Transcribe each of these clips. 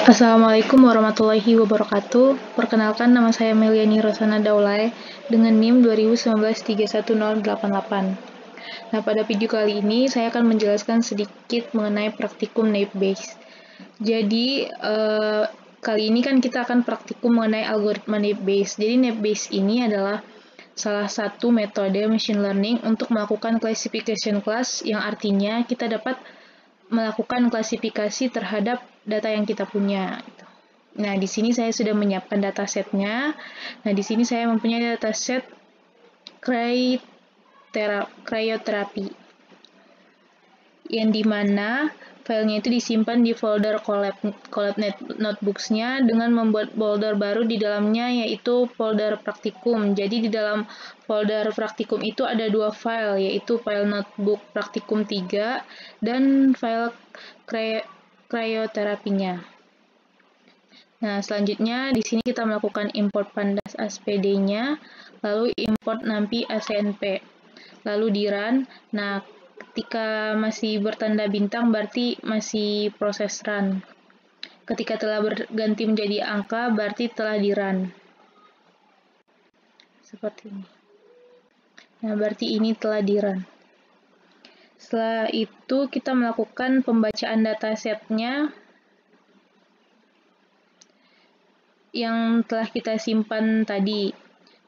Assalamualaikum warahmatullahi wabarakatuh. Perkenalkan, nama saya Meliani Rosana Daulay dengan NIM 2019311088. Nah, pada video kali ini saya akan menjelaskan sedikit mengenai praktikum Naive-Bayes. Jadi, kali ini kan kita akan praktikum mengenai algoritma Naive-Bayes. Jadi, Naive-Bayes ini adalah salah satu metode machine learning untuk melakukan classification class, yang artinya kita dapat melakukan klasifikasi terhadap data yang kita punya. Nah, di sini saya sudah menyiapkan datasetnya. Nah, di sini saya mempunyai dataset cryotherapy, yang dimana filenya itu disimpan di folder Colab notebooks-nya dengan membuat folder baru di dalamnya, yaitu folder praktikum. Jadi di dalam folder praktikum itu ada dua file, yaitu file notebook praktikum 3 dan file cryoterapinya. Nah, selanjutnya di sini kita melakukan import pandas aspd-nya, lalu import nampi acnp, lalu di run. Nah, ketika masih bertanda bintang berarti masih proses run. Ketika telah berganti menjadi angka berarti telah di run. Seperti ini. Nah, berarti ini telah di run. Setelah itu kita melakukan pembacaan datasetnya yang telah kita simpan tadi.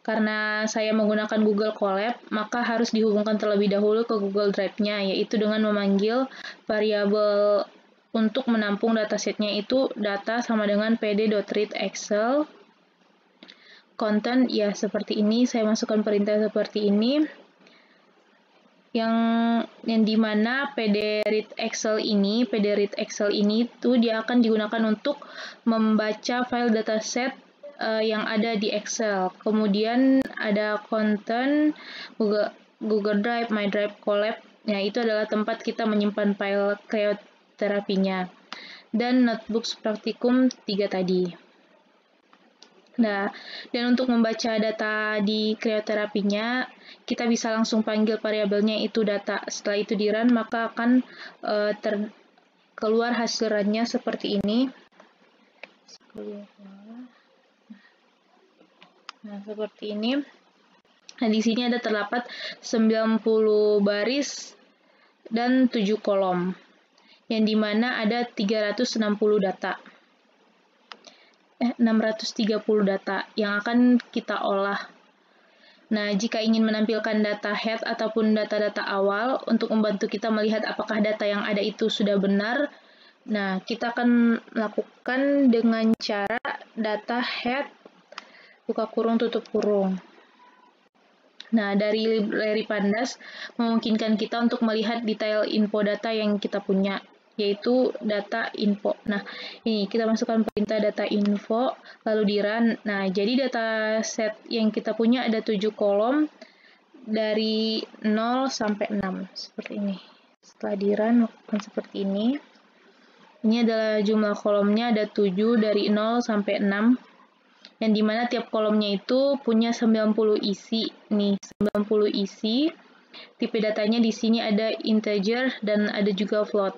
Karena saya menggunakan Google Colab, maka harus dihubungkan terlebih dahulu ke Google Drive-nya, yaitu dengan memanggil variabel untuk menampung datasetnya itu data sama dengan pd.read excel content, ya seperti ini. Saya masukkan perintah seperti ini, yang dimana pd.read excel ini itu dia akan digunakan untuk membaca file dataset yang ada di Excel. Kemudian ada content, Google Drive, My Drive, Colab. Nah, itu adalah tempat kita menyimpan file cryoterapinya. Dan notebooks praktikum 3 tadi. Nah, dan untuk membaca data di cryoterapinya, kita bisa langsung panggil variabelnya itu data. Setelah itu di run, maka akan keluar hasil runnya seperti ini. Nah, seperti ini. Nah, di sini ada terdapat 90 baris dan 7 kolom, yang dimana ada 630 data yang akan kita olah. Nah, jika ingin menampilkan data head ataupun data-data awal untuk membantu kita melihat apakah data yang ada itu sudah benar, nah, kita akan melakukan dengan cara data head buka kurung tutup kurung. Nah, dari library pandas memungkinkan kita untuk melihat detail info data yang kita punya, yaitu data info. Nah, ini kita masukkan perintah data info, lalu di run. Nah, jadi data set yang kita punya ada 7 kolom dari 0 sampai 6, seperti ini. Setelah di run, lakukan seperti ini. Ini adalah jumlah kolomnya, ada 7 dari 0 sampai 6. Yang dimana tiap kolomnya itu punya 90 isi. Nih, 90 isi. Tipe datanya di sini ada integer dan ada juga float.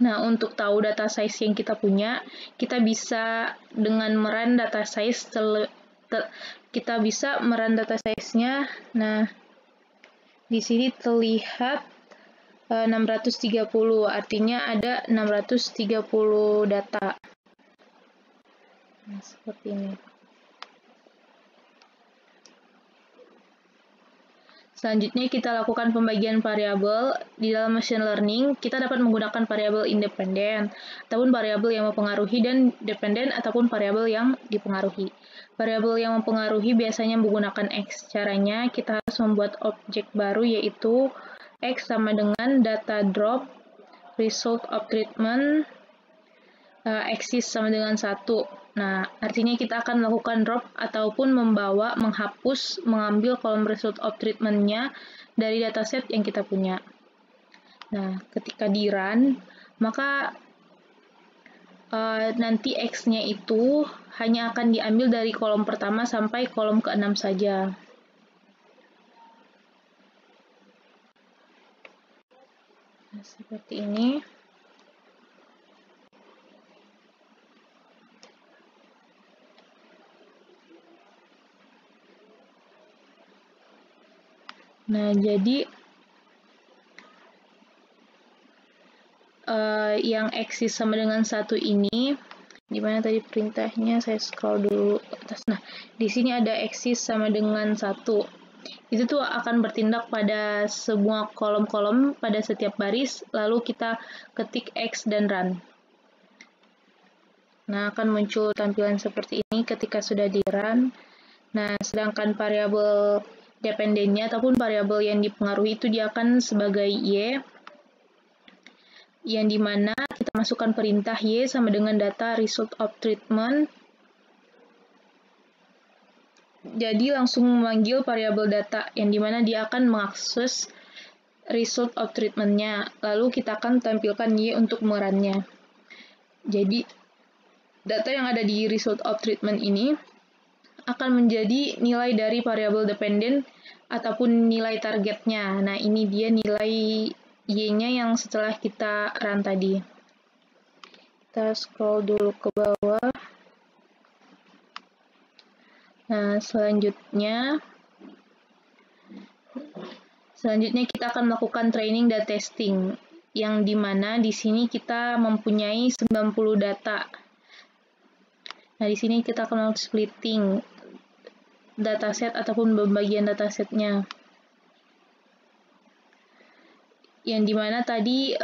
Nah, untuk tahu data size yang kita punya, kita bisa dengan merun data size, kita bisa merun data size-nya. Nah, di sini terlihat 630, artinya ada 630 data. Nah, seperti ini. Selanjutnya kita lakukan pembagian variabel. Di dalam machine learning, kita dapat menggunakan variabel independen, ataupun variabel yang mempengaruhi, dan dependen ataupun variabel yang dipengaruhi. Variabel yang mempengaruhi biasanya menggunakan X. Caranya, kita harus membuat objek baru, yaitu X sama dengan data drop, result of treatment, exist sama dengan 1. Nah, artinya kita akan melakukan drop ataupun menghapus, mengambil kolom result of treatment-nya dari dataset yang kita punya. Nah, ketika di run, maka nanti X-nya itu hanya akan diambil dari kolom pertama sampai kolom ke-6 saja. Nah, seperti ini. Nah, jadi yang eksis sama dengan 1 ini, di mana tadi perintahnya, saya scroll dulu ke atas. Nah, di sini ada eksis sama dengan 1. Itu tuh akan bertindak pada semua kolom-kolom pada setiap baris, lalu kita ketik X dan run. Nah, akan muncul tampilan seperti ini ketika sudah di run. Nah, sedangkan variabel dependennya ataupun variabel yang dipengaruhi itu dia akan sebagai Y, yang dimana kita masukkan perintah Y sama dengan data result of treatment. Jadi langsung memanggil variabel data yang dimana dia akan mengakses result of treatment-nya. Lalu kita akan tampilkan Y untuk merunnya. Jadi data yang ada di result of treatment ini akan menjadi nilai dari variabel dependent ataupun nilai targetnya. Nah, ini dia nilai Y-nya yang setelah kita run tadi. Kita scroll dulu ke bawah. Nah, selanjutnya kita akan melakukan training dan testing, yang dimana di sini kita mempunyai 90 data. Nah, di sini kita akan melakukan splitting dataset ataupun pembagian datasetnya. Yang dimana tadi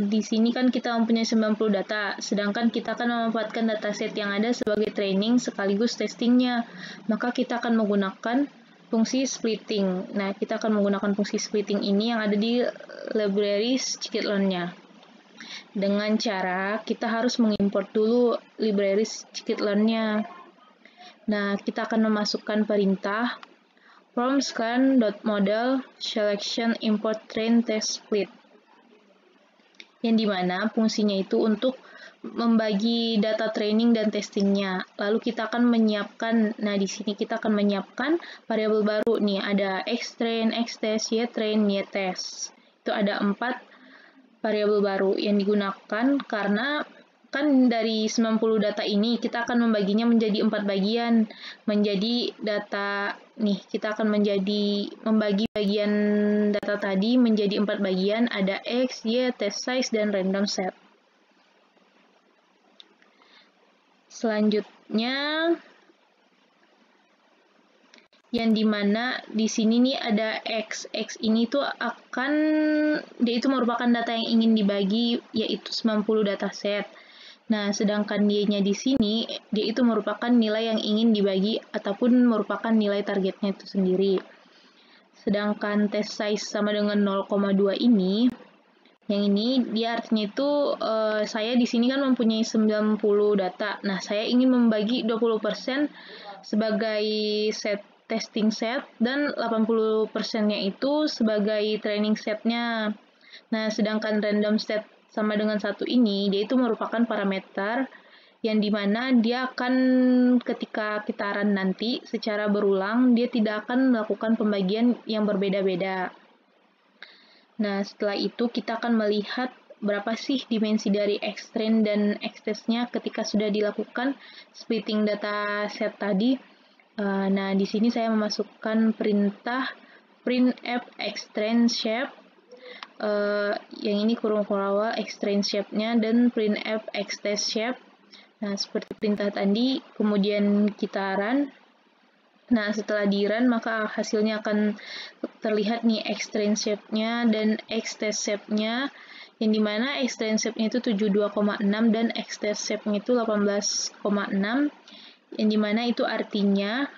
di sini kan kita mempunyai 90 data, sedangkan kita akan memanfaatkan dataset yang ada sebagai training sekaligus testingnya. Maka kita akan menggunakan fungsi splitting. Nah, kita akan menggunakan fungsi splitting ini yang ada di library scikit-learn-nya. Dengan cara kita harus mengimport dulu library scikit-learn-nya. Nah, kita akan memasukkan perintah from scan.model selection import train test split, yang dimana fungsinya itu untuk membagi data training dan testingnya. Lalu kita akan menyiapkan, nah di sini kita akan menyiapkan variabel baru nih, ada xtrain, xtest, ytrain, ytest. Itu ada 4 variabel baru yang digunakan karena kan dari 90 data ini kita akan membaginya menjadi 4 bagian. Menjadi data nih, kita akan membagi bagian data tadi menjadi 4 bagian, ada X, Y, test size, dan random set. Selanjutnya yang dimana di sini nih ada X. X ini tuh dia itu merupakan data yang ingin dibagi, yaitu 90 dataset. Nah, sedangkan Y-nya di sini, dia itu merupakan nilai yang ingin dibagi ataupun merupakan nilai targetnya itu sendiri. Sedangkan test size sama dengan 0,2 ini, yang ini dia artinya itu saya di sini kan mempunyai 90 data. Nah, saya ingin membagi 20% sebagai testing set dan 80%-nya itu sebagai training setnya. Nah, sedangkan random set sama dengan 1 ini, dia itu merupakan parameter yang dimana dia akan ketika kita run nanti secara berulang, dia tidak akan melakukan pembagian yang berbeda-beda. Nah, setelah itu kita akan melihat berapa sih dimensi dari xtrain dan xtest-nya ketika sudah dilakukan splitting data set tadi. Nah, di sini saya memasukkan perintah printf xtrain shape, yang ini kurung awal xtrain shape-nya dan printf xtest shape. Nah, seperti perintah tadi, kemudian kita run. Nah, setelah di run, maka hasilnya akan terlihat nih xtrain shape-nya dan xtest shape-nya, yang dimana xtrain shape-nya itu 72,6 dan xtest shape-nya itu 18,6, yang dimana itu artinya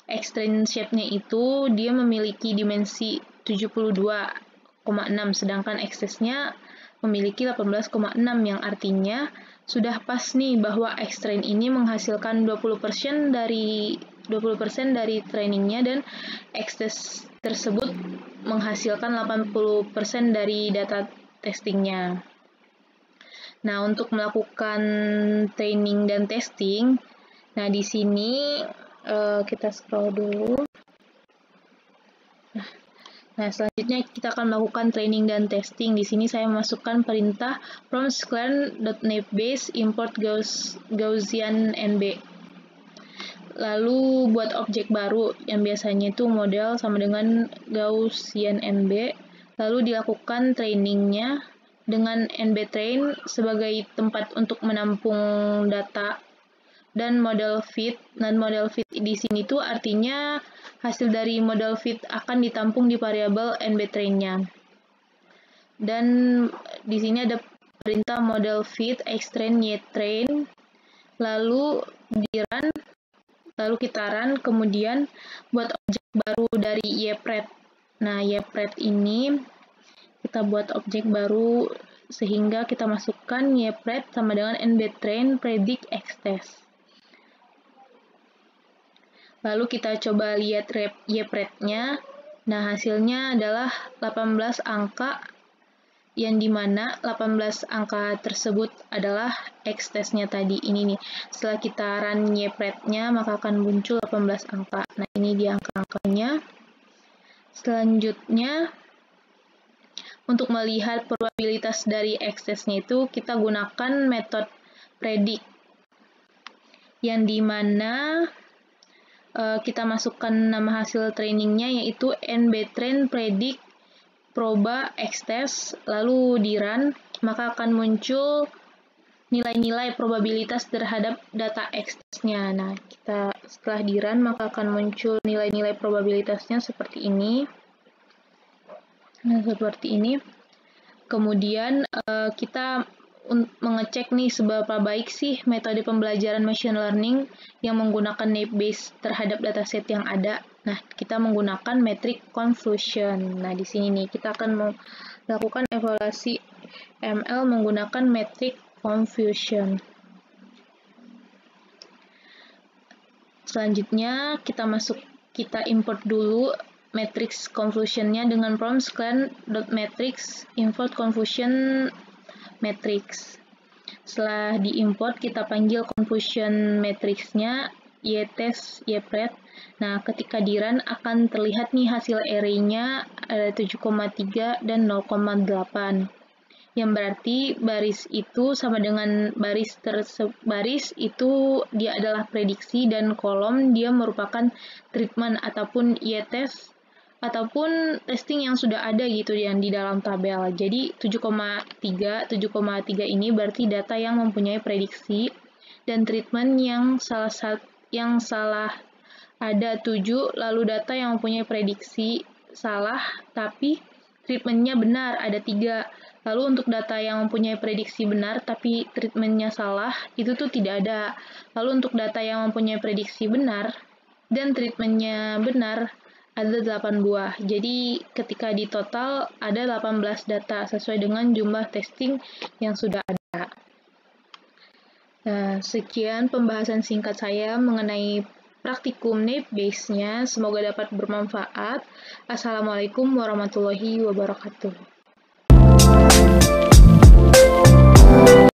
xtrain shape-nya itu dia memiliki dimensi 72,6, sedangkan xtest-nya memiliki 18,6, yang artinya sudah pas nih bahwa xtrain ini menghasilkan 20% dari trainingnya dan xtest tersebut menghasilkan 80% dari data testingnya. Nah, untuk melakukan training dan testing, nah di sini kita scroll dulu. Nah, selanjutnya kita akan melakukan training dan testing. Di sini saya memasukkan perintah from scan.navebase import Gaussian NB. lalu buat objek baru yang biasanya itu model sama dengan Gaussian NB, lalu dilakukan trainingnya dengan NBTrain sebagai tempat untuk menampung data dan model fit. Dan model fit di sini tuh artinya hasil dari model fit akan ditampung di variabel NBTrain-nya. Dan di sini ada perintah model fit xtrain ytrain, lalu di run, lalu kita run, kemudian buat objek baru dari ypret. Nah, ypret ini kita buat objek baru sehingga kita masukkan ypret sama dengan NBTrain predict xtest. Lalu kita coba lihat ypretnya. Nah, hasilnya adalah 18 angka, yang dimana 18 angka tersebut adalah xtest-nya tadi ini nih. Setelah kita run ypretnya, maka akan muncul 18 angka. Nah, ini dia angka-angkanya. Selanjutnya, untuk melihat probabilitas dari xtest-nya itu, kita gunakan metode predict, yang dimana kita masukkan nama hasil trainingnya yaitu NBTrain predict proba xtest, lalu di run, maka akan muncul nilai-nilai probabilitas terhadap data xtest-nya. Nah, kita setelah di run, maka akan muncul nilai-nilai probabilitasnya seperti ini. Nah, seperti ini. Kemudian kita mengecek nih seberapa baik sih metode pembelajaran machine learning yang menggunakan naive Bayes terhadap dataset yang ada. Nah, kita menggunakan metric confusion. Nah, di sini nih kita akan melakukan evaluasi ML menggunakan metric confusion. Selanjutnya kita import dulu matrix confusion-nya dengan prompt scan.matrix import confusion matrix. Setelah diimport, kita panggil confusion matrix-nya ytest ypret. Nah, ketika di run akan terlihat nih hasil array-nya ada 7,3 dan 0,8. Yang berarti baris itu sama dengan baris itu dia adalah prediksi, dan kolom dia merupakan treatment ataupun ytest ataupun testing yang sudah ada gitu yang di dalam tabel. Jadi 7,3 ini berarti data yang mempunyai prediksi, dan treatment yang salah ada 7, lalu data yang mempunyai prediksi salah tapi treatmentnya benar ada 3. Lalu untuk data yang mempunyai prediksi benar tapi treatmentnya salah, itu tuh tidak ada. Lalu untuk data yang mempunyai prediksi benar dan treatmentnya benar, ada 8 buah. Jadi ketika di total ada 18 data sesuai dengan jumlah testing yang sudah ada. Nah, sekian pembahasan singkat saya mengenai praktikum naive Bayes-nya. Semoga dapat bermanfaat. Assalamualaikum warahmatullahi wabarakatuh.